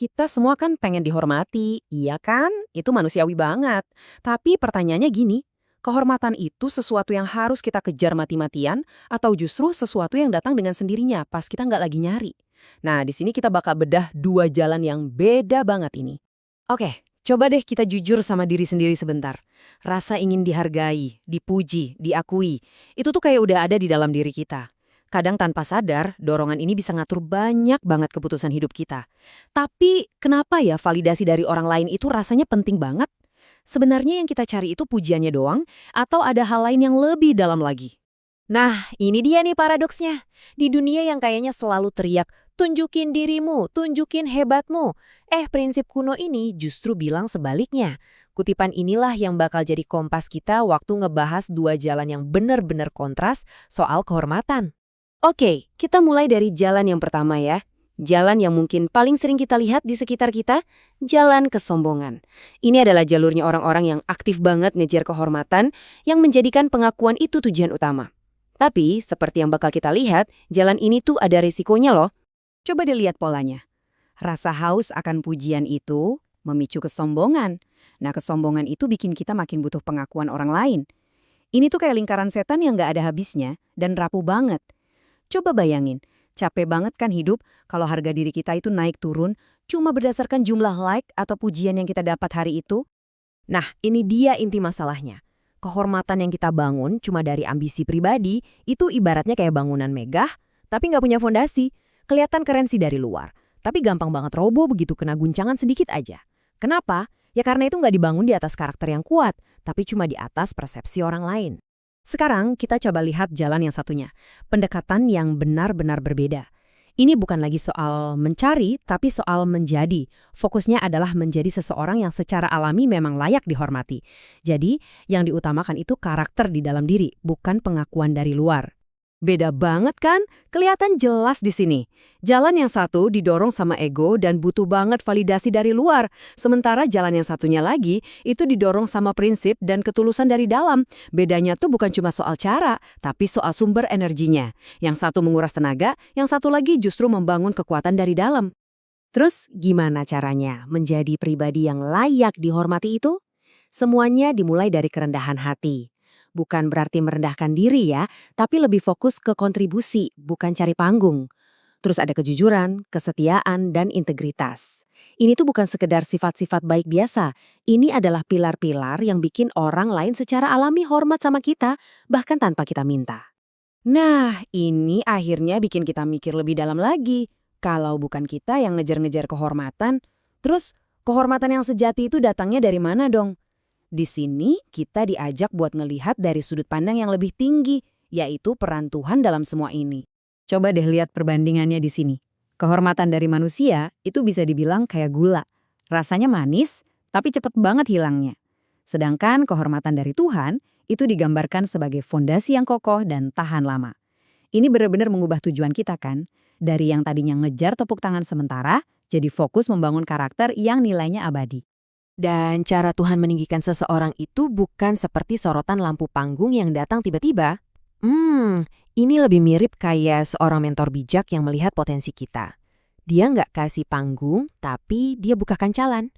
Kita semua kan pengen dihormati, iya kan? Itu manusiawi banget. Tapi pertanyaannya gini, kehormatan itu sesuatu yang harus kita kejar mati-matian atau justru sesuatu yang datang dengan sendirinya pas kita nggak lagi nyari? Nah, di sini kita bakal bedah dua jalan yang beda banget ini. Oke, coba deh kita jujur sama diri sendiri sebentar. Rasa ingin dihargai, dipuji, diakui, itu tuh kayak udah ada di dalam diri kita. Kadang tanpa sadar, dorongan ini bisa ngatur banyak banget keputusan hidup kita. Tapi kenapa ya validasi dari orang lain itu rasanya penting banget? Sebenarnya yang kita cari itu pujiannya doang, atau ada hal lain yang lebih dalam lagi? Nah, ini dia nih paradoksnya. Di dunia yang kayaknya selalu teriak, tunjukin dirimu, tunjukin hebatmu. Prinsip kuno ini justru bilang sebaliknya. Kutipan inilah yang bakal jadi kompas kita waktu ngebahas dua jalan yang benar-benar kontras soal kehormatan. Oke, kita mulai dari jalan yang pertama ya. Jalan yang mungkin paling sering kita lihat di sekitar kita, jalan kesombongan. Ini adalah jalurnya orang-orang yang aktif banget ngejar kehormatan, yang menjadikan pengakuan itu tujuan utama. Tapi, seperti yang bakal kita lihat, jalan ini tuh ada risikonya loh. Coba dilihat polanya. Rasa haus akan pujian itu memicu kesombongan. Nah, kesombongan itu bikin kita makin butuh pengakuan orang lain. Ini tuh kayak lingkaran setan yang nggak ada habisnya dan rapuh banget. Coba bayangin, capek banget kan hidup kalau harga diri kita itu naik turun cuma berdasarkan jumlah like atau pujian yang kita dapat hari itu? Nah, ini dia inti masalahnya. Kehormatan yang kita bangun cuma dari ambisi pribadi, itu ibaratnya kayak bangunan megah, tapi nggak punya fondasi. Kelihatan keren sih dari luar, tapi gampang banget roboh begitu kena guncangan sedikit aja. Kenapa? Ya karena itu nggak dibangun di atas karakter yang kuat, tapi cuma di atas persepsi orang lain. Sekarang kita coba lihat jalan yang satunya, pendekatan yang benar-benar berbeda. Ini bukan lagi soal mencari, tapi soal menjadi. Fokusnya adalah menjadi seseorang yang secara alami memang layak dihormati. Jadi, yang diutamakan itu karakter di dalam diri, bukan pengakuan dari luar. Beda banget kan? Kelihatan jelas di sini. Jalan yang satu didorong sama ego dan butuh banget validasi dari luar. Sementara jalan yang satunya lagi itu didorong sama prinsip dan ketulusan dari dalam. Bedanya tuh bukan cuma soal cara, tapi soal sumber energinya. Yang satu menguras tenaga, yang satu lagi justru membangun kekuatan dari dalam. Terus gimana caranya menjadi pribadi yang layak dihormati itu? Semuanya dimulai dari kerendahan hati. Bukan berarti merendahkan diri ya, tapi lebih fokus ke kontribusi, bukan cari panggung. Terus ada kejujuran, kesetiaan, dan integritas. Ini tuh bukan sekedar sifat-sifat baik biasa. Ini adalah pilar-pilar yang bikin orang lain secara alami hormat sama kita, bahkan tanpa kita minta. Nah, ini akhirnya bikin kita mikir lebih dalam lagi. Kalau bukan kita yang ngejar-ngejar kehormatan, terus kehormatan yang sejati itu datangnya dari mana dong? Di sini kita diajak buat ngelihat dari sudut pandang yang lebih tinggi, yaitu peran Tuhan dalam semua ini. Coba deh lihat perbandingannya di sini. Kehormatan dari manusia itu bisa dibilang kayak gula. Rasanya manis, tapi cepet banget hilangnya. Sedangkan kehormatan dari Tuhan itu digambarkan sebagai fondasi yang kokoh dan tahan lama. Ini benar-benar mengubah tujuan kita kan? Dari yang tadinya ngejar tepuk tangan sementara, jadi fokus membangun karakter yang nilainya abadi. Dan cara Tuhan meninggikan seseorang itu bukan seperti sorotan lampu panggung yang datang tiba-tiba. Ini lebih mirip kayak seorang mentor bijak yang melihat potensi kita. Dia nggak kasih panggung, tapi dia bukakan jalan.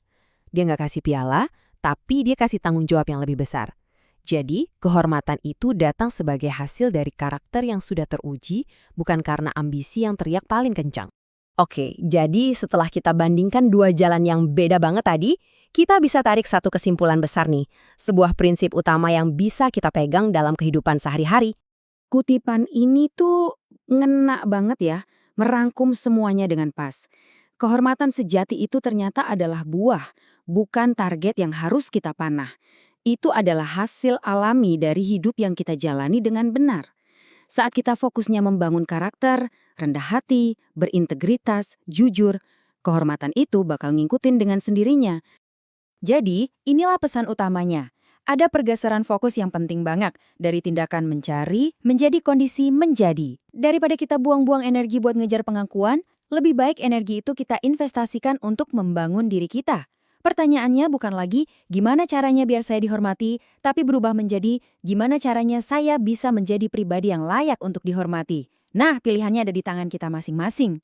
Dia nggak kasih piala, tapi dia kasih tanggung jawab yang lebih besar. Jadi, kehormatan itu datang sebagai hasil dari karakter yang sudah teruji, bukan karena ambisi yang teriak paling kencang. Oke, jadi setelah kita bandingkan dua jalan yang beda banget tadi, kita bisa tarik satu kesimpulan besar nih, sebuah prinsip utama yang bisa kita pegang dalam kehidupan sehari-hari. Kutipan ini tuh ngena banget ya, merangkum semuanya dengan pas. Kehormatan sejati itu ternyata adalah buah, bukan target yang harus kita panah. Itu adalah hasil alami dari hidup yang kita jalani dengan benar. Saat kita fokusnya membangun karakter, rendah hati, berintegritas, jujur, kehormatan itu bakal ngikutin dengan sendirinya. Jadi, inilah pesan utamanya. Ada pergeseran fokus yang penting banget dari tindakan mencari menjadi kondisi menjadi. Daripada kita buang-buang energi buat ngejar pengakuan, lebih baik energi itu kita investasikan untuk membangun diri kita. Pertanyaannya bukan lagi gimana caranya biar saya dihormati, tapi berubah menjadi gimana caranya saya bisa menjadi pribadi yang layak untuk dihormati. Nah, pilihannya ada di tangan kita masing-masing.